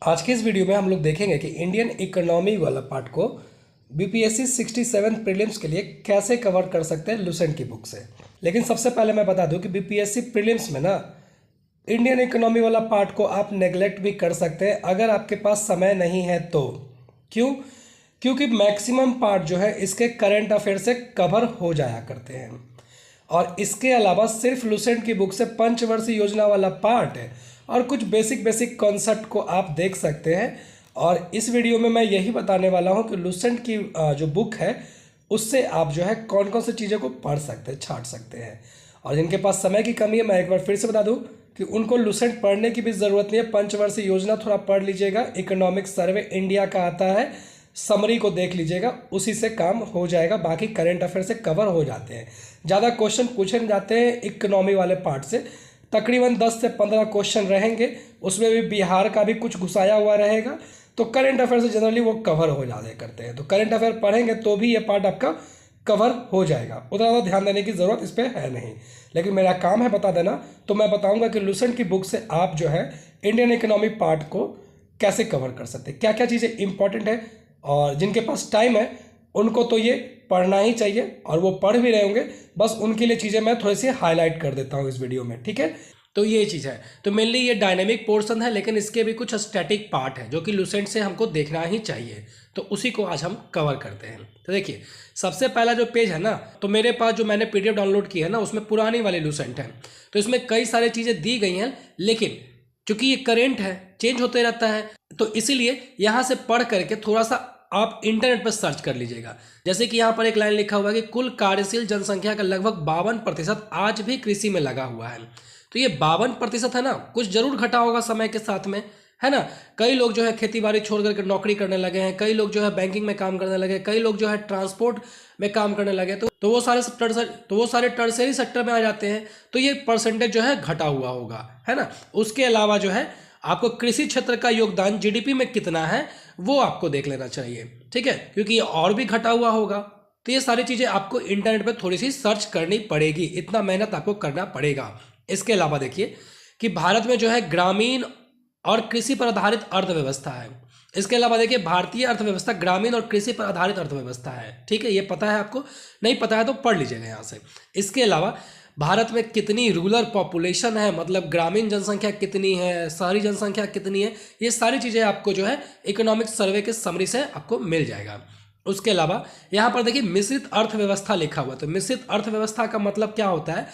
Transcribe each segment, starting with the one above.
आज के इस वीडियो में हम लोग देखेंगे कि इंडियन इकोनॉमी वाला पार्ट को बीपीएससी 67 प्रीलिम्स के लिए कैसे कवर कर सकते हैं लुसेंट की बुक से। लेकिन सबसे पहले मैं बता दूं कि बीपीएससी प्रीलिम्स में ना इंडियन इकोनॉमी वाला पार्ट को आप नेगलेक्ट भी कर सकते हैं अगर आपके पास समय नहीं है तो। क्यों? क्योंकि मैक्सिमम पार्ट जो है इसके करंट अफेयर से कवर हो जाया करते हैं और इसके अलावा सिर्फ लुसेंट की बुक से पंचवर्षीय योजना वाला पार्ट है और कुछ बेसिक कॉन्सेप्ट को आप देख सकते हैं। और इस वीडियो में मैं यही बताने वाला हूं कि लुसेंट की जो बुक है उससे आप जो है कौन कौन सी चीज़ों को पढ़ सकते हैं, छांट सकते हैं। और जिनके पास समय की कमी है मैं एक बार फिर से बता दूं कि उनको लुसेंट पढ़ने की भी ज़रूरत नहीं है। पंचवर्षीय योजना थोड़ा पढ़ लीजिएगा, इकोनॉमिक सर्वे इंडिया का आता है, समरी को देख लीजिएगा, उसी से काम हो जाएगा। बाकी करंट अफेयर से कवर हो जाते हैं। ज़्यादा क्वेश्चन पूछे जाते हैं इकोनॉमी वाले पार्ट से, तकरीबन 10 से 15 क्वेश्चन रहेंगे, उसमें भी बिहार का भी कुछ घुसाया हुआ रहेगा। तो करंट अफेयर से जनरली वो कवर हो जाते करते हैं। तो करंट अफेयर पढ़ेंगे तो भी ये पार्ट आपका कवर हो जाएगा, उतना ज़्यादा ध्यान देने की ज़रूरत इस पर है नहीं। लेकिन मेरा काम है बता देना, तो मैं बताऊंगा कि लुसेंट की बुक से आप जो है इंडियन इकोनॉमी पार्ट को कैसे कवर कर सकते हैं, क्या क्या चीज़ें इंपॉर्टेंट है। और जिनके पास टाइम है उनको तो ये पढ़ना ही चाहिए और वो पढ़ भी रहे होंगे, बस उनके लिए चीज़ें मैं थोड़ी सी हाईलाइट कर देता हूँ इस वीडियो में, ठीक है। तो ये चीज़ है, तो मेनली ये डायनेमिक पोर्शन है, लेकिन इसके भी कुछ स्टैटिक पार्ट है जो कि लुसेंट से हमको देखना ही चाहिए, तो उसी को आज हम कवर करते हैं। तो देखिए सबसे पहला जो पेज है ना, तो मेरे पास जो मैंने पीडीएफ डाउनलोड की है ना उसमें पुरानी वाली लुसेंट है, तो इसमें कई सारी चीज़ें दी गई हैं, लेकिन चूंकि ये करेंट है, चेंज होते रहता है, तो इसीलिए यहाँ से पढ़ करके थोड़ा सा आप इंटरनेट पर सर्च कर लीजिएगा। जैसे कि यहाँ पर एक लाइन लिखा हुआ है कि कुल कार्यशील जनसंख्या का लगभग 52% आज भी कृषि में लगा हुआ है। तो ये 52% है ना, कुछ जरूर घटा होगा समय के साथ में, है ना। कई लोग जो है खेती बाड़ी छोड़ करके नौकरी करने लगे हैं, कई लोग जो है बैंकिंग में काम करने लगे, कई लोग जो है ट्रांसपोर्ट में काम करने लगे, तो वो सारे टर्सरी सेक्टर में आ जाते हैं, तो ये परसेंटेज जो है घटा हुआ होगा, है ना। उसके अलावा जो है आपको कृषि क्षेत्र का योगदान जीडीपी में कितना है वो आपको देख लेना चाहिए, ठीक है, क्योंकि ये और भी घटा हुआ होगा। तो ये सारी चीज़ें आपको इंटरनेट पर थोड़ी सी सर्च करनी पड़ेगी, इतना मेहनत आपको करना पड़ेगा। इसके अलावा देखिए कि भारत में जो है ग्रामीण और कृषि पर आधारित अर्थव्यवस्था है। इसके अलावा देखिए भारतीय अर्थव्यवस्था ग्रामीण और कृषि पर आधारित अर्थव्यवस्था है, ठीक है, ये पता है आपको, नहीं पता है तो पढ़ लीजिएगा यहाँ से। इसके अलावा भारत में कितनी रूरल पॉपुलेशन है, मतलब ग्रामीण जनसंख्या कितनी है, शहरी जनसंख्या कितनी है, ये सारी चीज़ें आपको जो है इकोनॉमिक सर्वे के समरी से आपको मिल जाएगा। उसके अलावा यहाँ पर देखिए मिश्रित अर्थव्यवस्था लिखा हुआ, तो मिश्रित अर्थव्यवस्था का मतलब क्या होता है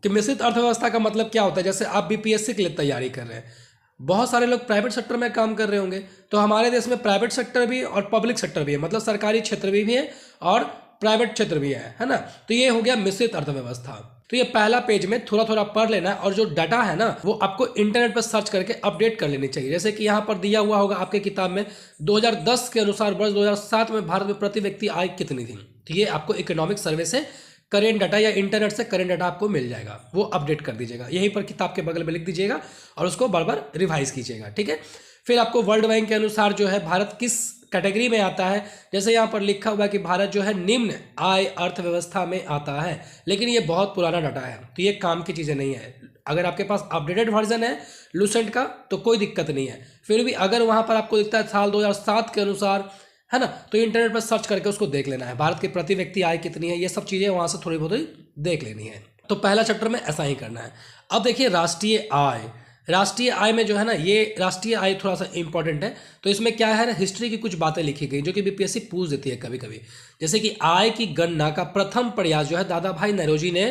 कि मिश्रित अर्थव्यवस्था का मतलब क्या होता है, जैसे आप बीपीएससी के लिए तैयारी कर रहे हैं, बहुत सारे लोग प्राइवेट सेक्टर में काम कर रहे होंगे, तो हमारे देश में प्राइवेट सेक्टर भी और पब्लिक सेक्टर भी है, मतलब सरकारी क्षेत्र भी है और प्राइवेट क्षेत्र भी है ना। तो ये हो गया मिश्रित अर्थव्यवस्था। तो ये पहला पेज में थोड़ा थोड़ा पढ़ लेना है और जो डाटा है ना वो आपको इंटरनेट पर सर्च करके अपडेट कर लेनी चाहिए। जैसे कि यहाँ पर दिया हुआ होगा आपके किताब में 2010 के अनुसार वर्ष 2007 में भारत में प्रति व्यक्ति आय कितनी थी, तो ये आपको इकोनॉमिक सर्वे से करेंट डाटा या इंटरनेट से करेंट डाटा आपको मिल जाएगा, वो अपडेट कर दीजिएगा, यहीं पर किताब के बगल में लिख दीजिएगा और उसको बार बार रिवाइज कीजिएगा, ठीक है। फिर आपको वर्ल्ड बैंक के अनुसार जो है भारत किस कैटेगरी में आता है, जैसे यहाँ पर लिखा हुआ है कि भारत जो है निम्न आय अर्थव्यवस्था में आता है, लेकिन ये बहुत पुराना डाटा है, तो ये काम की चीज़ें नहीं है। अगर आपके पास अपडेटेड वर्जन है लुसेंट का तो कोई दिक्कत नहीं है, फिर भी अगर वहाँ पर आपको दिखता है साल 2007 के अनुसार, है ना, तो इंटरनेट पर सर्च करके उसको देख लेना है, भारत की प्रति व्यक्ति आय कितनी है, ये सब चीज़ें वहाँ से थोड़ी बहुत देख लेनी है। तो पहला चैप्टर में ऐसा ही करना है। अब देखिए राष्ट्रीय आय, राष्ट्रीय आय में जो है ना, ये राष्ट्रीय आय थोड़ा सा इंपॉर्टेंट है, तो इसमें क्या है ना, हिस्ट्री की कुछ बातें लिखी गई जो कि बीपीएससी पूछ देती है कभी कभी। जैसे कि आय की गणना का प्रथम प्रयास जो है दादा भाई नौरोजी ने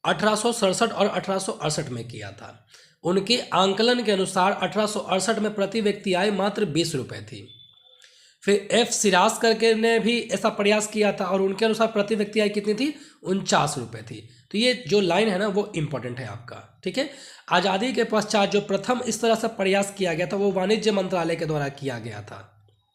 1867 और 1868 में किया था। उनके आंकलन के अनुसार 1868 में प्रति व्यक्ति आय मात्र 20 रुपये थी। फिर एफ सिराज करके ने भी ऐसा प्रयास किया था और उनके अनुसार प्रति व्यक्ति आय कितनी थी, 49 रुपये थी। तो ये जो लाइन है ना वो इंपॉर्टेंट है आपका, ठीक है। आज़ादी के पश्चात जो प्रथम इस तरह से प्रयास किया गया था वो वाणिज्य मंत्रालय के द्वारा किया गया था,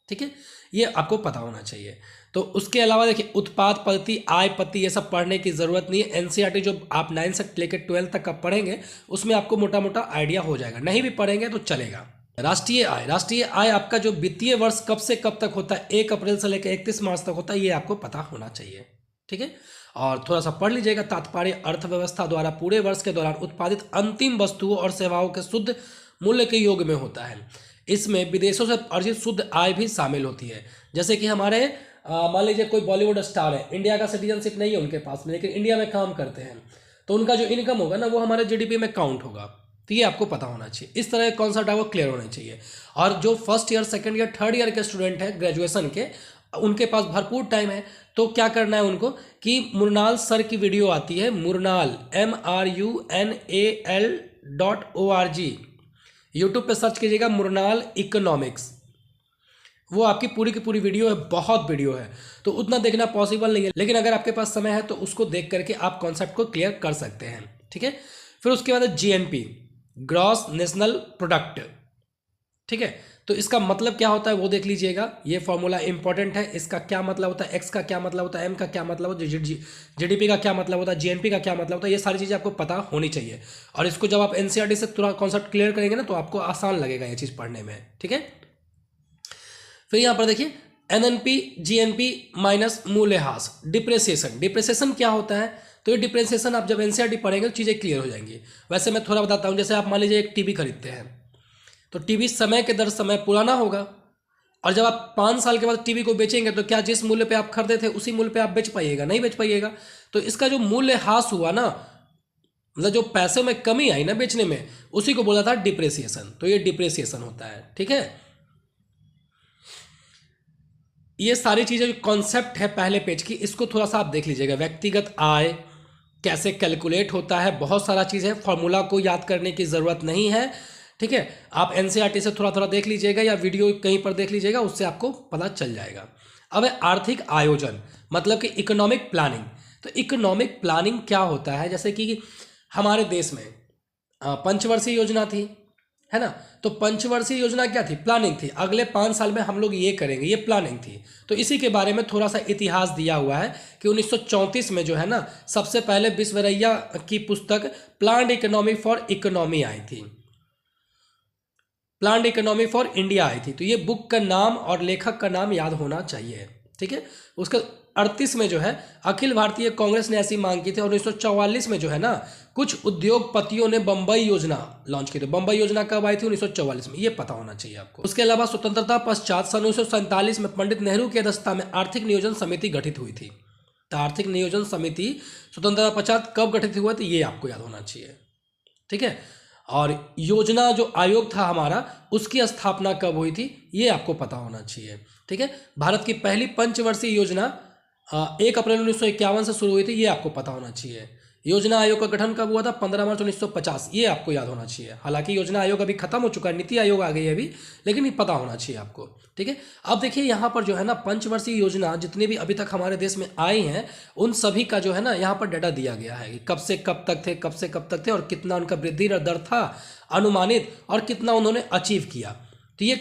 ठीक है, ये आपको पता होना चाहिए। तो उसके अलावा देखिए उत्पाद पद्धति, आय पद्धति, ये सब पढ़ने की ज़रूरत नहीं है। एनसीईआरटी जो आप 9 से लेकर 12 तक का पढ़ेंगे उसमें आपको मोटा मोटा आइडिया हो जाएगा, नहीं भी पढ़ेंगे तो चलेगा। राष्ट्रीय आय, राष्ट्रीय आय आपका जो वित्तीय वर्ष कब से कब तक होता है, 1 अप्रैल से लेकर 31 मार्च तक होता है, ये आपको पता होना चाहिए, ठीक है। और थोड़ा सा पढ़ लीजिएगा, तात्पर्य अर्थव्यवस्था द्वारा पूरे वर्ष के दौरान उत्पादित अंतिम वस्तुओं और सेवाओं के शुद्ध मूल्य के योग में होता है। इसमें विदेशों से अर्जित शुद्ध आय भी शामिल होती है। जैसे कि हमारे मान लीजिए कोई बॉलीवुड स्टार है, इंडिया का सिटीजनशिप नहीं है उनके पास में, लेकिन इंडिया में काम करते हैं, तो उनका जो इनकम होगा ना वो हमारे जीडीपी में काउंट होगा। तो ये आपको पता होना चाहिए। इस तरह के कॉन्सेप्ट आपको क्लियर होना चाहिए। और जो first year, second year, third year के स्टूडेंट हैं ग्रेजुएशन के, उनके पास भरपूर टाइम है, तो क्या करना है उनको कि मुरनाल सर की वीडियो आती है, मुरनाल MRUNAL.org, यूट्यूब पे सर्च कीजिएगा मुरनाल इकोनॉमिक्स। वो आपकी पूरी की पूरी वीडियो है, बहुत वीडियो है, तो उतना देखना पॉसिबल नहीं है, लेकिन अगर आपके पास समय है तो उसको देख करके आप कॉन्सेप्ट को क्लियर कर सकते हैं। ठीक है, फिर उसके बाद GNP, ग्रॉस नेशनल प्रोडक्ट। ठीक है, तो इसका मतलब क्या होता है वो देख लीजिएगा, ये फॉर्मूला इंपॉर्टेंट है। इसका क्या मतलब होता है, एक्स का क्या मतलब होता है, एम का क्या मतलब होता है, जीडीपी का क्या मतलब होता है, GNP का क्या मतलब होता है, ये सारी चीज़ें आपको पता होनी चाहिए। और इसको जब आप NCERT से थोड़ा कॉन्सेप्ट क्लियर करेंगे ना तो आपको आसान लगेगा ये चीज़ पढ़ने में। ठीक है, फिर यहाँ पर देखिए NNP GNP माइनस मूल्यह्रास, डिप्रेसिएशन। डिप्रेसिएशन क्या होता है, तो ये डिप्रेसिएशन आप जब NCERT पढ़ेंगे तो चीज़ें क्लियर हो जाएंगी। वैसे मैं थोड़ा बताता हूँ। जैसे आप मान लीजिए एक टीवी खरीदते हैं, तो टीवी समय के दर समय पुराना होगा, और जब आप 5 साल के बाद टीवी को बेचेंगे तो क्या जिस मूल्य पे आप खरीदे थे उसी मूल्य पे आप बेच पाइएगा? नहीं बेच पाइएगा। तो इसका जो मूल्यह्रास हुआ ना, मतलब जो पैसे में कमी आई ना बेचने में, उसी को बोला था डिप्रेसिएशन। तो ये डिप्रेसिएशन होता है। ठीक है, ये सारी चीज़ें जो कॉन्सेप्ट है पहले पेज की, इसको थोड़ा सा आप देख लीजिएगा। व्यक्तिगत आय कैसे कैलकुलेट होता है, बहुत सारा चीज़ है, फॉर्मूला को याद करने की ज़रूरत नहीं है। ठीक है, आप NCERT से थोड़ा थोड़ा देख लीजिएगा या वीडियो कहीं पर देख लीजिएगा, उससे आपको पता चल जाएगा। अब है आर्थिक आयोजन, मतलब कि इकोनॉमिक प्लानिंग। तो इकोनॉमिक प्लानिंग क्या होता है, जैसे कि हमारे देश में पंचवर्षीय योजना थी, है ना। तो पंचवर्षीय योजना क्या थी, प्लानिंग थी। अगले 5 साल में हम लोग ये करेंगे, ये प्लानिंग थी। तो इसी के बारे में थोड़ा सा इतिहास दिया हुआ है कि 1934 में जो है ना, सबसे पहले विश्वेश्वरैया की पुस्तक प्लान्ड इकोनॉमी फॉर इकोनॉमी आई थी, प्लान्ड इकोनॉमी फॉर इंडिया आई थी। तो ये बुक का नाम और लेखक का नाम याद होना चाहिए। ठीक है, उसका 38 में जो है अखिल भारतीय कांग्रेस ने ऐसी मांग की थी, और 1944 में जो है ना कुछ उद्योगपतियों ने बंबई योजना लॉन्च की थी। बंबई योजना कब आई थी, 1944 में, ये पता होना चाहिए आपको। उसके अलावा स्वतंत्रता पश्चात सन 1947 में पंडित नेहरू की अध्यक्षता में आर्थिक नियोजन समिति गठित हुई थी। तो आर्थिक नियोजन समिति स्वतंत्रता पश्चात कब गठित हुआ, तो ये आपको याद होना चाहिए। ठीक है, और योजना जो आयोग था हमारा, उसकी स्थापना कब हुई थी, ये आपको पता होना चाहिए। ठीक है, भारत की पहली पंचवर्षीय योजना 1 अप्रैल 1951 से शुरू हुई थी, ये आपको पता होना चाहिए। योजना आयोग का गठन कब हुआ था, 15 मार्च 1950, ये आपको याद होना चाहिए। हालांकि योजना आयोग अभी खत्म हो चुका है, नीति आयोग आ गई है अभी, लेकिन ये पता होना चाहिए आपको। ठीक है, अब देखिए यहाँ पर जो है ना पंचवर्षीय योजना जितनी भी अभी तक हमारे देश में आई हैं, उन सभी का जो है ना यहाँ पर डाटा दिया गया है कि कब से कब तक थे, कब से कब तक थे, और कितना उनका वृद्धि दर था अनुमानित, और कितना उन्होंने अचीव किया। तो ये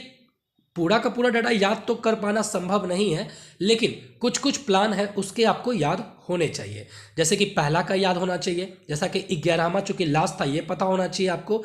पूरा का पूरा डाटा याद तो कर पाना संभव नहीं है, लेकिन कुछ कुछ प्लान है उसके आपको याद होने चाहिए। जैसे कि पहला का याद होना चाहिए, जैसा कि 11वां चूंकि लास्ट था ये पता होना चाहिए आपको,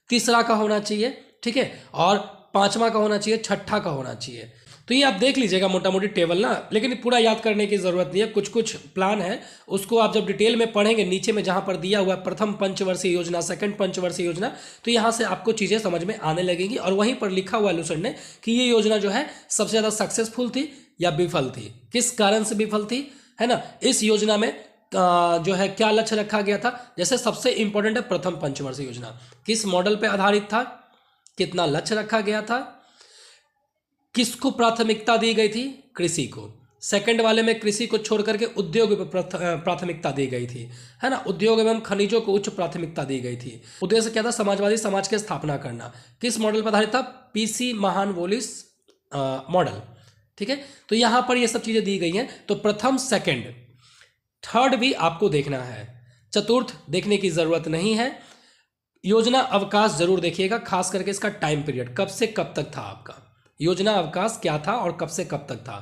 तीसरा का होना चाहिए, ठीक है, और 5वां का होना चाहिए, छठा का होना चाहिए। तो ये आप देख लीजिएगा मोटा मोटी टेबल ना, लेकिन पूरा याद करने की ज़रूरत नहीं है। कुछ कुछ प्लान है उसको आप जब डिटेल में पढ़ेंगे, नीचे में जहाँ पर दिया हुआ है प्रथम पंचवर्षीय योजना, सेकंड पंचवर्षीय योजना, तो यहाँ से आपको चीज़ें समझ में आने लगेंगी। और वहीं पर लिखा हुआ है लूसेंट ने कि ये योजना जो है सबसे ज़्यादा सक्सेसफुल थी या विफल थी, किस कारण से विफल थी, है ना। इस योजना में जो है क्या लक्ष्य रखा गया था। जैसे सबसे इंपॉर्टेंट है प्रथम पंचवर्षीय योजना, किस मॉडल पर आधारित था, कितना लक्ष्य रखा गया था, किसको प्राथमिकता दी गई थी, कृषि को। सेकंड वाले में कृषि को छोड़ करके उद्योग पर प्राथमिकता दी गई थी, है ना, उद्योग एवं खनिजों को उच्च प्राथमिकता दी गई थी। उद्देश्य क्या था, समाजवादी समाज की स्थापना करना। किस मॉडल पर आधारित था, पीसी महानवोलिस मॉडल। ठीक है, तो यहां पर ये सब चीजें दी गई हैं। तो प्रथम, सेकंड, थर्ड भी आपको देखना है, चतुर्थ देखने की जरूरत नहीं है। योजना अवकाश जरूर देखिएगा, खास करके इसका टाइम पीरियड कब से कब तक था, आपका योजना अवकाश क्या था और कब से कब तक था।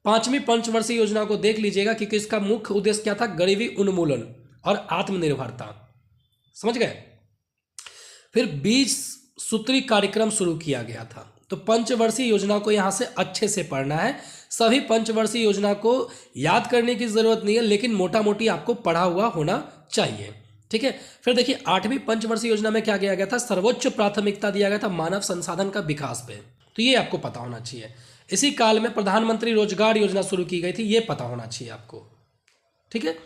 5वीं पंचवर्षीय योजना को देख लीजिएगा क्योंकि इसका मुख्य उद्देश्य क्या था, गरीबी उन्मूलन और आत्मनिर्भरता, समझ गए। फिर 20 सूत्री कार्यक्रम शुरू किया गया था। तो पंचवर्षीय योजना को यहां से अच्छे से पढ़ना है। सभी पंचवर्षीय योजना को याद करने की जरूरत नहीं है, लेकिन मोटा मोटी आपको पढ़ा हुआ होना चाहिए। ठीक है। फिर देखिए 8वीं पंचवर्षीय योजना में क्या किया गया था, सर्वोच्च प्राथमिकता दिया गया था मानव संसाधन का विकास पे, तो ये आपको पता होना चाहिए। इसी काल में प्रधानमंत्री रोजगार योजना शुरू की गई थी, ये पता होना चाहिए आपको, ठीक है।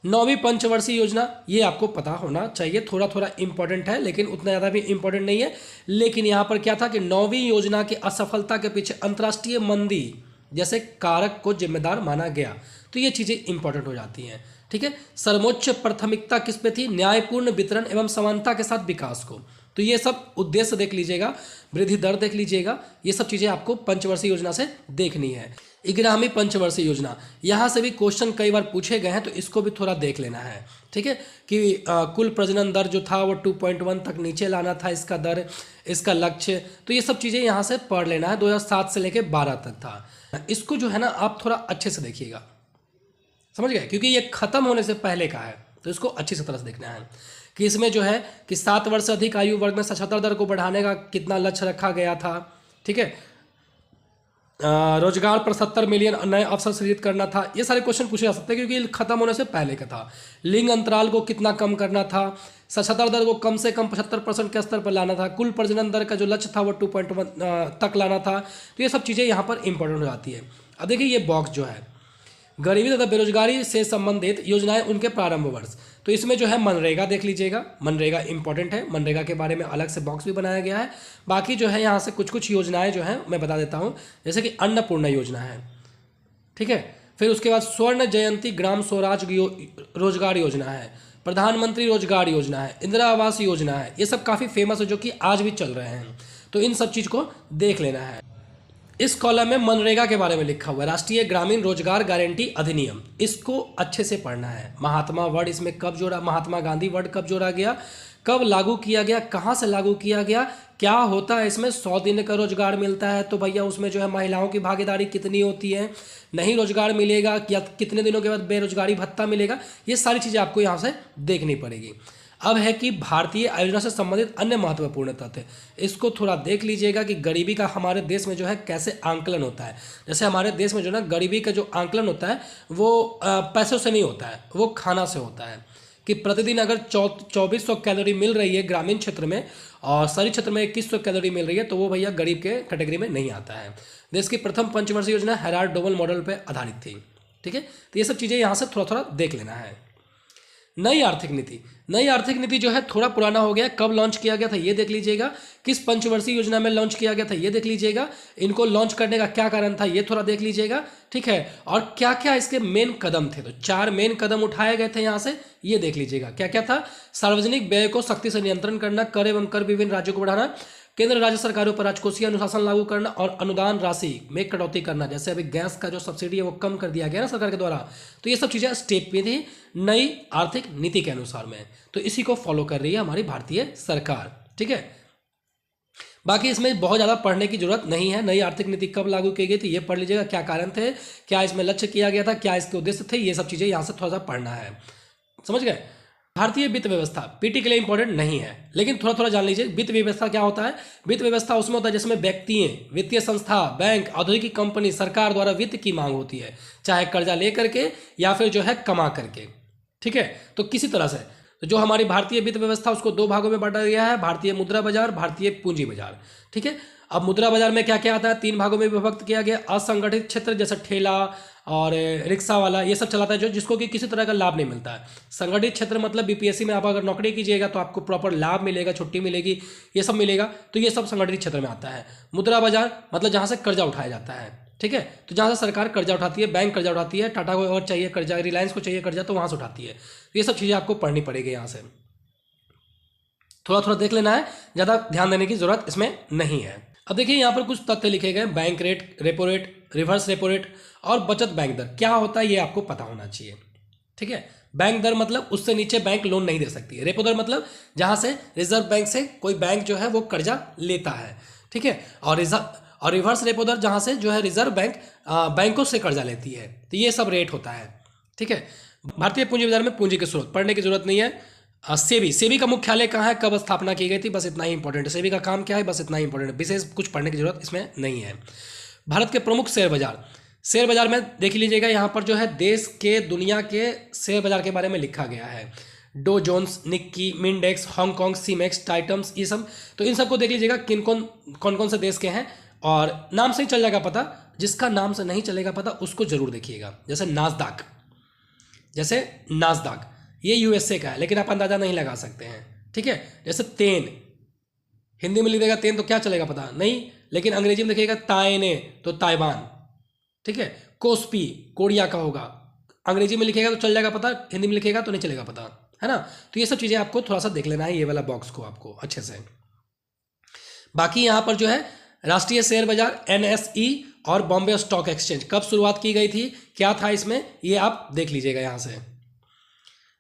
9वीं पंचवर्षीय योजना, ये आपको पता होना चाहिए, थोड़ा थोड़ा इंपॉर्टेंट है लेकिन उतना ज़्यादा भी इंपॉर्टेंट नहीं है। लेकिन यहाँ पर क्या था कि 9वीं योजना की असफलता के पीछे अंतर्राष्ट्रीय मंदी जैसे कारक को जिम्मेदार माना गया, तो ये चीज़ें इंपॉर्टेंट हो जाती हैं, ठीक है। सर्वोच्च प्राथमिकता किस पे थी, न्यायपूर्ण वितरण एवं समानता के साथ विकास को, तो ये सब उद्देश्य देख लीजिएगा, वृद्धि दर देख लीजिएगा, ये सब चीज़ें आपको पंचवर्षीय योजना से देखनी है। 11वीं पंचवर्षीय योजना, यहाँ से भी क्वेश्चन कई बार पूछे गए हैं, तो इसको भी थोड़ा देख लेना है, ठीक है। कि कुल प्रजनन दर जो था वो 2.1 तक नीचे लाना था इसका दर, इसका लक्ष्य, तो ये सब चीज़ें यहाँ से पढ़ लेना है। 2007 से लेकर 12 तक था, इसको जो है ना आप थोड़ा अच्छे से देखिएगा, समझ गए, क्योंकि ये खत्म होने से पहले का है, तो इसको अच्छी से तरह से देखना है कि इसमें जो है कि 7 वर्ष से अधिक आयु वर्ग में साक्षरता दर को बढ़ाने का कितना लक्ष्य रखा गया था, ठीक है। रोजगार पर 70 मिलियन नए अवसर सृजित करना था, ये सारे क्वेश्चन पूछे जा सकते हैं क्योंकि खत्म होने से पहले का था। लिंग अंतराल को कितना कम करना था, साक्षरता दर को कम से कम 75% के स्तर पर लाना था, कुल प्रजनन दर का जो लक्ष्य था वो 2.1 तक लाना था, तो ये सब चीज़ें यहाँ पर इंपॉर्टेंट हो जाती है। अब देखिए ये बॉक्स जो है गरीबी तथा बेरोजगारी से संबंधित योजनाएं उनके प्रारंभ वर्ष, तो इसमें जो है मनरेगा देख लीजिएगा, मनरेगा इंपॉर्टेंट है, मनरेगा के बारे में अलग से बॉक्स भी बनाया गया है। बाकी जो है यहाँ से कुछ कुछ योजनाएं जो हैं मैं बता देता हूँ, जैसे कि अन्नपूर्णा योजना है, ठीक है। फिर उसके बाद स्वर्ण जयंती ग्राम स्वराज रोजगार योजना है, प्रधानमंत्री रोजगार योजना है, इंदिरा आवास योजना है, ये सब काफ़ी फेमस है जो कि आज भी चल रहे हैं, तो इन सब चीज़ को देख लेना है। इस कॉलम में मनरेगा के बारे में लिखा हुआ है, राष्ट्रीय ग्रामीण रोजगार गारंटी अधिनियम, इसको अच्छे से पढ़ना है। महात्मा वर्ड इसमें कब जोड़ा, महात्मा गांधी वर्ड कब जोड़ा गया, कब लागू किया गया, कहाँ से लागू किया गया, क्या होता है इसमें, 100 दिन का रोजगार मिलता है तो भैया उसमें जो है महिलाओं की भागीदारी कितनी होती है, नहीं रोजगार मिलेगा या कितने दिनों के बाद बेरोजगारी भत्ता मिलेगा, ये सारी चीज़ें आपको यहाँ से देखनी पड़ेगी। अब है कि भारतीय आयोजना से संबंधित अन्य महत्वपूर्ण तथ्य, इसको थोड़ा देख लीजिएगा कि गरीबी का हमारे देश में जो है कैसे आंकलन होता है। जैसे हमारे देश में जो ना गरीबी का जो आंकलन होता है वो पैसों से नहीं होता है, वो खाना से होता है, कि प्रतिदिन अगर 2400 कैलोरी मिल रही है ग्रामीण क्षेत्र में और शहरी क्षेत्र में 2100 कैलोरी मिल रही है, तो वो भैया गरीब के कैटेगरी में नहीं आता है। देश की प्रथम पंचवर्षीय योजना हेराल्ड डोवल मॉडल पर आधारित थी, ठीक है। तो ये सब चीज़ें यहाँ से थोड़ा थोड़ा देख लेना है। नई आर्थिक नीति, नई आर्थिक नीति जो है थोड़ा पुराना हो गया, कब लॉन्च किया गया था ये देख लीजिएगा, किस पंचवर्षीय योजना में लॉन्च किया गया था ये देख लीजिएगा, इनको लॉन्च करने का क्या कारण था ये थोड़ा देख लीजिएगा, ठीक है। और क्या क्या इसके मेन कदम थे, तो 4 मेन कदम उठाए गए थे यहाँ से, ये देख लीजिएगा क्या क्या था। सार्वजनिक व्यय को सख्ती से नियंत्रण करना, कर एवं कर विभिन्न राज्यों को बढ़ाना, केंद्र राज्य सरकारों पर राजकोषीय अनुशासन लागू करना और अनुदान राशि में कटौती करना, जैसे अभी गैस का जो सब्सिडी है वो कम कर दिया गया ना सरकार के द्वारा, तो ये सब चीज़ें स्टेप पे थी नई आर्थिक नीति के अनुसार में, तो इसी को फॉलो कर रही है हमारी भारतीय सरकार, ठीक है। बाकी इसमें बहुत ज़्यादा पढ़ने की जरूरत नहीं है। नई आर्थिक नीति कब लागू की गई थी ये पढ़ लीजिएगा, क्या कारण थे, क्या इसमें लक्ष्य किया गया था, क्या इसके उद्देश्य थे, ये सब चीज़ें यहाँ से थोड़ा सा पढ़ना है, समझ गए। भारतीय वित्त व्यवस्था पीटी के लिए इंपॉर्टेंट नहीं है, लेकिन थोड़ा थोड़ा जान लीजिए वित्त व्यवस्था क्या होता है। वित्त व्यवस्था उसमें होता है जिसमें व्यक्ति, वित्तीय संस्था, बैंक, औद्योगिक कंपनी, सरकार द्वारा वित्त की मांग होती है, चाहे कर्जा ले करके या फिर जो है कमा करके, ठीक है। तो किसी तरह से तो जो हमारी भारतीय वित्त व्यवस्था उसको 2 भागों में बांटा गया है, भारतीय मुद्रा बाजार, भारतीय पूंजी बाजार, ठीक है। अब मुद्रा बाजार में क्या क्या आता है, 3 भागों में विभक्त किया गया। असंगठित क्षेत्र जैसे ठेला और रिक्शा वाला ये सब चलाता है जो जिसको कि किसी तरह का लाभ नहीं मिलता है। संगठित क्षेत्र मतलब बीपीएससी में आप अगर नौकरी कीजिएगा तो आपको प्रॉपर लाभ मिलेगा, छुट्टी मिलेगी, ये सब मिलेगा, तो ये सब संगठित क्षेत्र में आता है। मुद्रा बाजार मतलब जहाँ से कर्जा उठाया जाता है, ठीक है। तो जहाँ से सरकार कर्जा उठाती है, बैंक कर्जा उठाती है, टाटा को और चाहिए कर्जा, रिलायंस को चाहिए कर्जा, तो वहाँ से उठाती है। तो ये सब चीज़ें आपको पढ़नी पड़ेगी, यहाँ से थोड़ा थोड़ा देख लेना है, ज़्यादा ध्यान देने की जरूरत इसमें नहीं है। अब देखिए यहाँ पर कुछ तथ्य लिखे गए, bank rate, repo rate, reverse repo rate और बचत बैंक दर क्या होता है ये आपको पता होना चाहिए, ठीक है। बैंक दर मतलब उससे नीचे बैंक लोन नहीं दे सकती है। रेपो दर मतलब जहाँ से रिजर्व बैंक से कोई बैंक जो है वो कर्जा लेता है, ठीक है। और रिवर्स रेपो दर जहाँ से जो है रिजर्व बैंक बैंकों से कर्जा लेती है, तो ये सब रेट होता है, ठीक है। भारतीय पूंजी बाजार में पूंजी के स्रोत पढ़ने की जरूरत नहीं है। सेबी का मुख्यालय कहाँ है, कब स्थापना की गई थी, बस इतना ही इंपॉर्टेंट है। सेबी का काम क्या है, बस इतना ही इंपॉर्टेंट है, विशेष कुछ पढ़ने की जरूरत इसमें नहीं है। भारत के प्रमुख शेयर बाजार में देख लीजिएगा, यहाँ पर जो है देश के, दुनिया के शेयर बाजार के बारे में लिखा गया है। डो जोन्स, निक्की, मिंडेक्स, हांगकांग, सीमेक्स, टाइटम्स, ये सब। तो इन सबको देख लीजिएगा कौन कौन से देश के हैं, और नाम से ही चल जाएगा पता। जिसका नाम से नहीं चलेगा पता उसको जरूर देखिएगा। जैसे नास्दाक ये यूएसए का है, लेकिन आप अंदाजा नहीं लगा सकते हैं, ठीक है। जैसे तेन, हिंदी में लिख देगा तेन तो क्या चलेगा पता नहीं, लेकिन अंग्रेजी में देखिएगा ताइने तो ताइवान, ठीक है। कोस्पी कोरिया का होगा, अंग्रेजी में लिखेगा तो चल जाएगा पता, हिंदी में लिखेगा तो नहीं चलेगा पता, है ना। तो ये सब चीज़ें आपको थोड़ा सा देख लेना है, ये वाला बॉक्स को आपको अच्छे से। बाकी यहाँ पर जो है राष्ट्रीय शेयर बाजार एनएसई और बॉम्बे स्टॉक एक्सचेंज कब शुरुआत की गई थी, क्या था इसमें, ये आप देख लीजिएगा यहाँ से।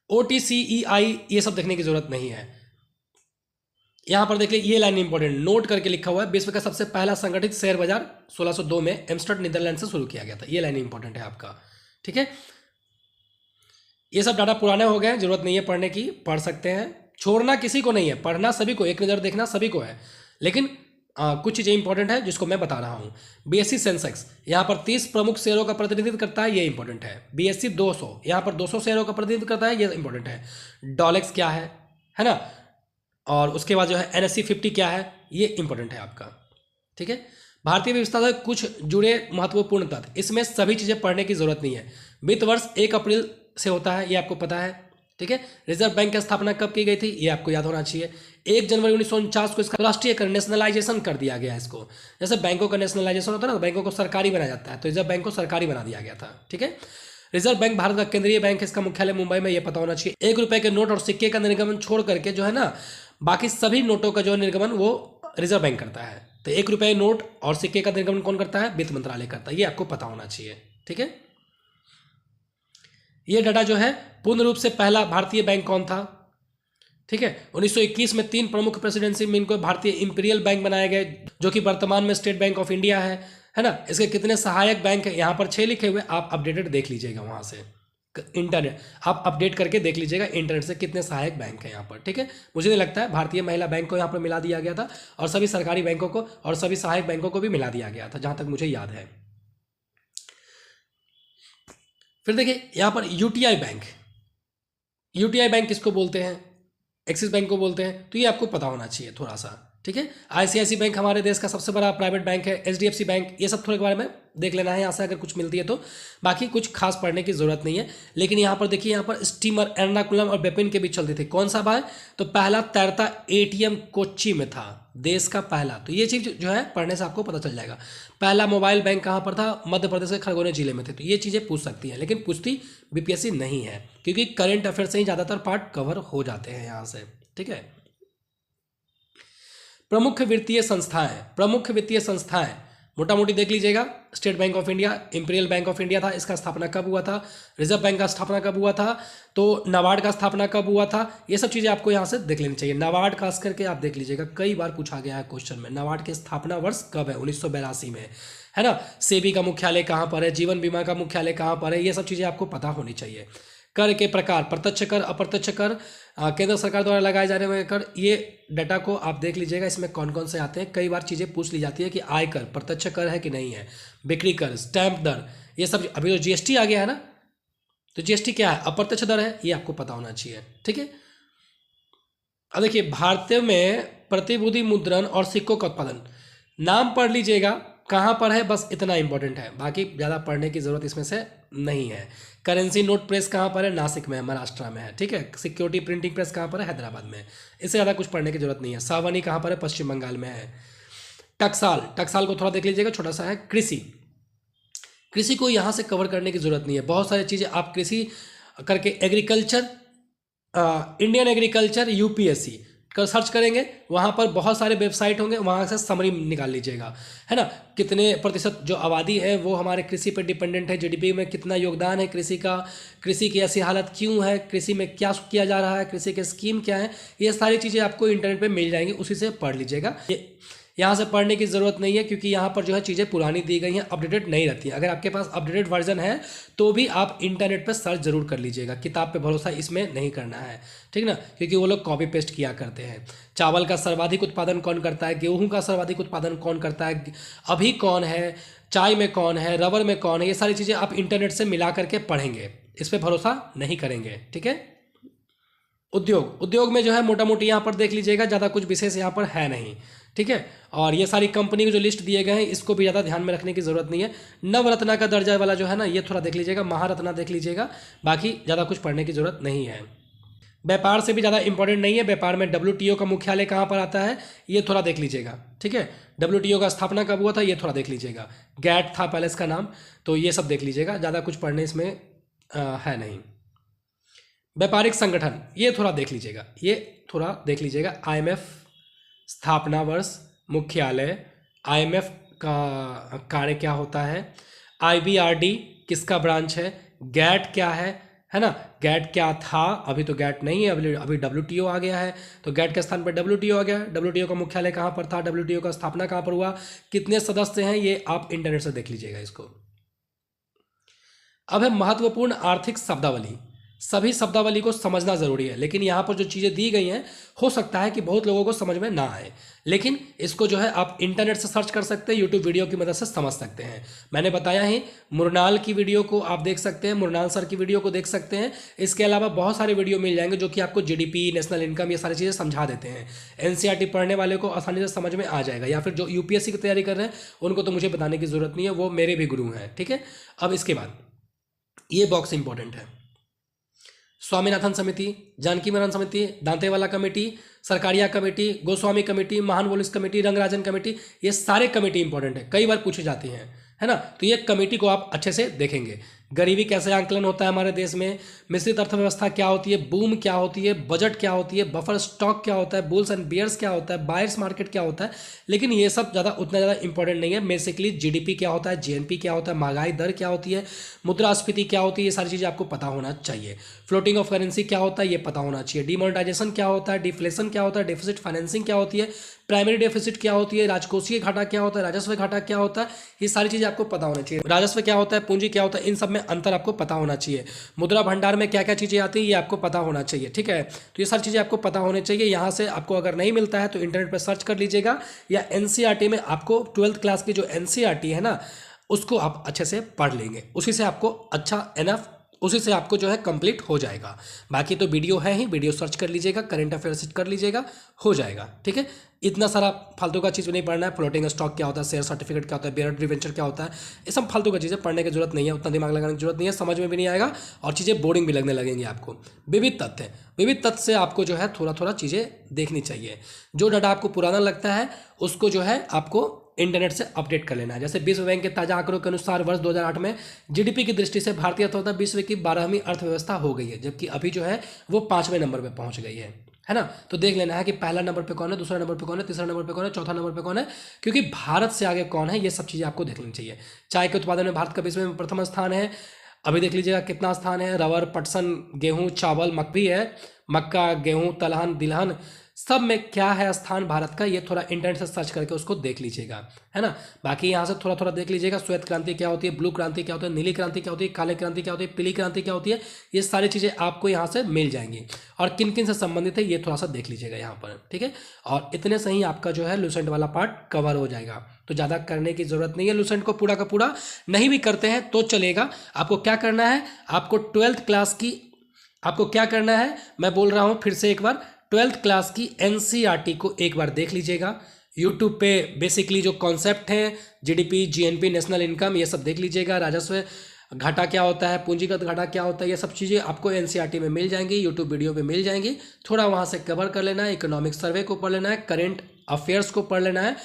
OTCEI ये सब देखने की जरूरत नहीं है। यहाँ पर देख लीजिए ये लाइन इंपॉर्टेंट नोट करके लिखा हुआ है, विश्व का सबसे पहला संगठित शेयर बाजार 1602 में एम्स्टर्डम नीदरलैंड से शुरू किया गया था। ये लाइन इंपॉर्टेंट है आपका, ठीक है। ये सब डाटा पुराने हो गए, जरूरत नहीं है पढ़ने की, पढ़ सकते हैं, छोड़ना किसी को नहीं है, पढ़ना सभी को, एक नज़र देखना सभी को है, लेकिन कुछ चीज़ें इंपॉर्टेंट है जिसको मैं बता रहा हूँ। BSE सेंसेक्स यहाँ पर 30 प्रमुख शेयरों का प्रतिनिधित्व करता है, ये इंपॉर्टेंट है। BSE 200 यहाँ पर 200 शेयरों का प्रतिनिधित्व करता है, ये इंपॉर्टेंट है। डॉलेक्स क्या है ना, और उसके बाद जो है NSE 50 क्या है, ये इंपॉर्टेंट है आपका, ठीक है। भारतीय व्यवस्था से कुछ जुड़े महत्वपूर्ण तथ्य, इसमें सभी चीज़ें पढ़ने की जरूरत नहीं है। वित्त वर्ष 1 अप्रैल से होता है, ये आपको पता है, ठीक है। रिजर्व बैंक की स्थापना कब की गई थी, ये आपको याद होना चाहिए। 1 जनवरी 1949 को इसका राष्ट्रीयकरण, नेशनलाइजेशन कर दिया गया इसको। जैसे बैंकों का नेशनलाइजेशन होता है ना, तो बैंकों को सरकारी बनाया जाता है, तो रिजर्व बैंक को सरकारी बना दिया गया था, ठीक है। रिजर्व बैंक भारत का केंद्रीय बैंक है, इसका मुख्यालय मुंबई में, ये पता होना चाहिए। 1 रुपए के नोट और सिक्के का निर्गमन छोड़ करके जो है ना, बाकी सभी नोटों का जो निर्गमन वो रिजर्व बैंक करता है। तो 1 रुपए नोट और सिक्के का निर्गमन कौन करता है, वित्त मंत्रालय करता है, ये आपको पता होना चाहिए, ठीक है। ये डाटा जो है पूर्ण रूप से पहला भारतीय बैंक कौन था, ठीक है। 1921 में 3 प्रमुख प्रेसिडेंसी में इनको भारतीय इंपीरियल बैंक बनाए गए, जो कि वर्तमान में स्टेट बैंक ऑफ इंडिया है ना। इसके कितने सहायक बैंक है, यहाँ पर 6 लिखे हुए, आप अपडेटेड देख लीजिएगा वहाँ से, इंटरनेट आप अपडेट करके देख लीजिएगा इंटरनेट से कितने सहायक बैंक हैं यहाँ पर, ठीक है। मुझे नहीं लगता है भारतीय महिला बैंक को यहाँ पर मिला दिया गया था, और सभी सरकारी बैंकों को और सभी सहायक बैंकों को भी मिला दिया गया था, जहाँ तक मुझे याद है। फिर देखिए यहाँ पर यूटीआई बैंक किसको बोलते हैं, एक्सिस बैंक को बोलते हैं, तो ये आपको पता होना चाहिए थोड़ा सा, ठीक है। ICICI बैंक हमारे देश का सबसे बड़ा प्राइवेट बैंक है, HDFC बैंक, ये सब थोड़े के बारे में देख लेना है यहाँ से अगर कुछ मिलती है तो, बाकी कुछ खास पढ़ने की जरूरत नहीं है। लेकिन यहाँ पर देखिए, यहाँ पर स्टीमर एर्नाकुलम और बेपिन के बीच चलती थी, कौन सा भाई, तो पहला तैरता ATM कोच्चि में था, देश का पहला। तो ये चीज़ जो है पढ़ने से आपको पता चल जाएगा। पहला मोबाइल बैंक कहाँ पर था, मध्य प्रदेश के खरगोन जिले में थे। तो ये चीज़ें पूछ सकती हैं, लेकिन पूछती BPSC नहीं है, क्योंकि करंट अफेयर से ही ज़्यादातर पार्ट कवर हो जाते हैं यहाँ से, ठीक है। प्रमुख वित्तीय संस्थाएं मोटा मोटी देख लीजिएगा। State bank of India, imperial bank of India था, इसका स्थापना कब हुआ था, रिजर्व बैंक का स्थापना कब हुआ था, तो नाबार्ड का स्थापना कब हुआ था, ये सब चीज़ें आपको यहाँ से देख लेनी चाहिए। नाबार्ड खास करके आप देख लीजिएगा, कई बार पूछा गया है क्वेश्चन में, नाबार्ड की स्थापना वर्ष कब है, 1982 में, है ना। सेबी का मुख्यालय कहाँ पर है, जीवन बीमा का मुख्यालय कहाँ पर है, ये सब चीज़ें आपको पता होनी चाहिए। कर के प्रकार, प्रत्यक्ष कर, अप्रत्यक्ष कर, केंद्र सरकार द्वारा लगाए जाने वाले कर, ये डाटा को आप देख लीजिएगा, इसमें कौन कौन से आते हैं। कई बार चीज़ें पूछ ली जाती है कि आय कर प्रत्यक्ष कर है कि नहीं है, बिक्री कर, स्टैंप दर, ये सब। अभी तो GST आ गया है ना, तो GST क्या है, अप्रत्यक्ष दर है, ये आपको पता होना चाहिए, ठीक है। अब देखिए, भारतीय में प्रतिभूति मुद्रण और सिक्कों का उत्पादन, नाम पढ़ लीजिएगा कहाँ पर है, बस इतना इंपॉर्टेंट है, बाकी ज़्यादा पढ़ने की ज़रूरत इसमें से नहीं है। करेंसी नोट प्रेस कहाँ पर है, नासिक में है, महाराष्ट्र में है, ठीक है। सिक्योरिटी प्रिंटिंग प्रेस कहाँ पर है, हैदराबाद में। इससे ज़्यादा कुछ पढ़ने की जरूरत नहीं है। सावनी कहाँ पर है, पश्चिम बंगाल में है। टकसाल को थोड़ा देख लीजिएगा, छोटा सा है। कृषि को यहाँ से कवर करने की जरूरत नहीं है, बहुत सारी चीज़ें आप कृषि करके एग्रीकल्चर, इंडियन एग्रीकल्चर UPSC कर सर्च करेंगे, वहाँ पर बहुत सारे वेबसाइट होंगे, वहाँ से समरी निकाल लीजिएगा, है ना। कितने प्रतिशत जो आबादी है वो हमारे कृषि पर डिपेंडेंट है, GDP में कितना योगदान है कृषि का, कृषि की ऐसी हालत क्यों है, कृषि में क्या किया जा रहा है, कृषि के स्कीम क्या है, ये सारी चीज़ें आपको इंटरनेट पे मिल जाएंगी, उसी से पढ़ लीजिएगा। ये यहाँ से पढ़ने की ज़रूरत नहीं है, क्योंकि यहाँ पर जो है चीज़ें पुरानी दी गई हैं, अपडेटेड नहीं रहती हैं। अगर आपके पास अपडेटेड वर्जन है तो भी आप इंटरनेट पर सर्च जरूर कर लीजिएगा, किताब पे भरोसा इसमें नहीं करना है, ठीक ना, क्योंकि वो लोग कॉपी पेस्ट किया करते हैं। चावल का सर्वाधिक उत्पादन कौन करता है, गेहूँ का सर्वाधिक उत्पादन कौन करता है, अभी कौन है, चाय में कौन है, रबर में कौन है, ये सारी चीज़ें आप इंटरनेट से मिला करके पढ़ेंगे, इस पर भरोसा नहीं करेंगे, ठीक है। उद्योग में जो है मोटा मोटी यहाँ पर देख लीजिएगा, ज़्यादा कुछ विशेष यहाँ पर है नहीं, ठीक है। और ये सारी कंपनी के जो लिस्ट दिए गए हैं इसको भी ज़्यादा ध्यान में रखने की ज़रूरत नहीं है। नवरत्ना का दर्जा वाला जो है ना, ये थोड़ा देख लीजिएगा, महारत्ना देख लीजिएगा, बाकी ज़्यादा कुछ पढ़ने की ज़रूरत नहीं है। व्यापार से भी ज़्यादा इंपॉर्टेंट नहीं है। व्यापार में WTO का मुख्यालय कहाँ पर आता है, ये थोड़ा देख लीजिएगा, ठीक है। WTO का स्थापना कब हुआ था, ये थोड़ा देख लीजिएगा। गैट था पहले इसका नाम, तो ये सब देख लीजिएगा, ज़्यादा कुछ पढ़ने इसमें है नहीं। व्यापारिक संगठन, ये थोड़ा देख लीजिएगा, ये थोड़ा देख लीजिएगा। IMF स्थापना वर्ष, मुख्यालय, IMF का कार्य क्या होता है, IBRD किसका ब्रांच है, गैट क्या है ना, गैट क्या था, अभी तो गैट नहीं है, अभी WTO आ गया है, तो गैट के स्थान पर WTO आ गया। WTO का मुख्यालय कहाँ पर था, WTO का स्थापना कहाँ पर हुआ, कितने सदस्य हैं, ये आप इंटरनेट से देख लीजिएगा इसको। अब है महत्वपूर्ण आर्थिक शब्दावली। सभी शब्दावली को समझना जरूरी है, लेकिन यहाँ पर जो चीज़ें दी गई हैं हो सकता है कि बहुत लोगों को समझ में ना आए, लेकिन इसको जो है आप इंटरनेट से सर्च कर सकते हैं, यूट्यूब वीडियो की मदद से समझ सकते हैं। मैंने बताया है, मुरनाल की वीडियो को आप देख सकते हैं, मुरनाल सर की वीडियो को देख सकते हैं। इसके अलावा बहुत सारे वीडियो मिल जाएंगे जो कि आपको GDP, नेशनल इनकम, ये सारी चीज़ें समझा देते हैं। NCERT पढ़ने वाले को आसानी से समझ में आ जाएगा, या फिर जो UPSC की तैयारी कर रहे हैं उनको तो मुझे बताने की जरूरत नहीं है, वो मेरे भी गुरु हैं, ठीक है। अब इसके बाद ये बॉक्स इंपॉर्टेंट है। स्वामीनाथन समिति, जानकी मरण समिति, Dantwala committee, Sarkaria committee, Goswami committee, महान वोलिस कमेटी, रंगराजन कमेटी, ये सारे कमेटी इंपॉर्टेंट है, कई बार पूछी जाती हैं, है ना। तो ये कमेटी को आप अच्छे से देखेंगे। गरीबी कैसे आंकलन होता है हमारे देश में, मिश्रित अर्थव्यवस्था क्या होती है, बूम क्या होती है, बजट क्या होती है, बफर स्टॉक क्या होता है, बुल्स एंड बियर्स क्या होता है, बायर्स मार्केट क्या होता है, लेकिन ये सब उतना ज़्यादा इंपॉर्टेंट नहीं है। बेसिकली GDP क्या होता है, GNP क्या होता है, महंगाई दर क्या होती है, मुद्रास्फीति क्या होती है, ये सारी चीज़ें आपको पता होना चाहिए। फ्लोटिंग ऑफ करेंसी क्या होता है, ये पता होना चाहिए। डिमोनेटाइजेशन क्या होता है, डिफ्लेशन क्या होता है, डेफिसिट फाइनेंसिंग क्या होती है, प्राइमरी डेफिसिट क्या होती है, राजकोषीय घाटा क्या होता है, राजस्व घाटा क्या होता है, ये सारी चीज़ें आपको पता होना चाहिए। राजस्व क्या होता है, पूंजी क्या होता है, इन सब में अंतर आपको पता होना चाहिए। मुद्रा भंडार में क्या क्या चीज़ें आती है, ये आपको पता होना चाहिए, ठीक है। तो ये सारी चीज़ें आपको पता होनी चाहिए। यहाँ से आपको अगर नहीं मिलता है तो इंटरनेट पर सर्च कर लीजिएगा, या NCERT में आपको 12th क्लास की जो NCERT है ना, उसको आप अच्छे से पढ़ लेंगे, उसी से आपको अच्छा एनफ, उसी से आपको जो है कंप्लीट हो जाएगा। बाकी तो वीडियो है ही, वीडियो सर्च कर लीजिएगा, करंट अफेयर्स कर लीजिएगा, हो जाएगा, ठीक है। इतना सारा फालतू का चीज़ नहीं पढ़ना है। फ्लोटिंग स्टॉक क्या होता है, शेयर सर्टिफिकेट क्या होता है, बेयर डिवेंचर क्या होता है, ये सब फालतू का चीज़ें पढ़ने की जरूरत नहीं है, उतना दिमाग लगाने की जरूरत नहीं है, समझ में भी नहीं आएगा और चीज़ें बोरिंग भी लगने लगेंगी आपको। विविध तथ्य से आपको जो है थोड़ा थोड़ा चीज़ें देखनी चाहिए। जो डाटा आपको पुराना लगता है उसको जो है आपको इंटरनेट से अपडेट कर लेना है। जैसे विश्व बैंक के ताजा आंकड़ों के अनुसार वर्ष 2008 में GDP की दृष्टि से भारतीय अर्थव्यवस्था विश्व की 12वीं अर्थव्यवस्था हो गई है, जबकि अभी जो है वो 5वें नंबर पे पहुंच गई है ना। तो देख लेना है कि पहला नंबर पे कौन है, दूसरा नंबर पे कौन है, तीसरा नंबर पे कौन है, चौथा नंबर पे कौन है, क्योंकि भारत से आगे कौन है, ये सब चीज़ें आपको देख लेनी चाहिए। चाय के उत्पादन में भारत का विश्व में प्रथम स्थान है, अभी देख लीजिएगा कितना स्थान है। रबर, पटसन, गेहूँ, चावल, मक्की है, मक्का, गेहूँ, दलहन, तिलहन, सब में क्या है स्थान भारत का, ये थोड़ा इंटरनेट से सर्च करके उसको देख लीजिएगा, है ना। बाकी यहाँ से थोड़ा थोड़ा देख लीजिएगा, श्वेत क्रांति क्या होती है, ब्लू क्रांति क्या होती है, नीली क्रांति क्या होती है, काले क्रांति क्या होती है, पीली क्रांति क्या होती है, ये सारी चीज़ें आपको यहाँ से मिल जाएंगी। और किन किन से संबंधित है ये थोड़ा सा देख लीजिएगा यहाँ पर, ठीक है। और इतने से ही आपका जो है लुसेंट वाला पार्ट कवर हो जाएगा, तो ज़्यादा करने की ज़रूरत नहीं है। लुसेंट को पूरा का पूरा नहीं भी करते हैं तो चलेगा। आपको क्या करना है, आपको 12th क्लास की, आपको क्या करना है, मैं बोल रहा हूँ फिर से एक बार, 12th क्लास की NCERT को एक बार देख लीजिएगा। यूट्यूब पे बेसिकली जो कॉन्सेप्ट हैं, GDP, GNP, नेशनल इनकम, ये सब देख लीजिएगा। राजस्व घाटा क्या होता है, पूंजीगत घाटा क्या होता है, ये सब चीज़ें आपको NCERT में मिल जाएंगी, यूट्यूब वीडियो पे मिल जाएंगी। थोड़ा वहाँ से कवर कर लेना है, इकोनॉमिक सर्वे को पढ़ लेना है, करेंट अफेयर्स को पढ़ लेना है,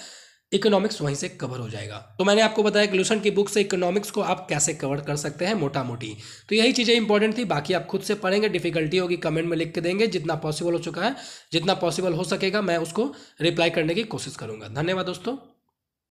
इकोनॉमिक्स वहीं से कवर हो जाएगा। तो मैंने आपको बताया कि लुसेंट की बुक से इकोनॉमिक्स को आप कैसे कवर कर सकते हैं मोटा मोटी। तो यही चीज़ें इंपॉर्टेंट थी, बाकी आप खुद से पढ़ेंगे, डिफिकल्टी होगी कमेंट में लिख के देंगे, जितना पॉसिबल हो चुका है, जितना पॉसिबल हो सकेगा मैं उसको रिप्लाई करने की कोशिश करूंगा। धन्यवाद दोस्तों।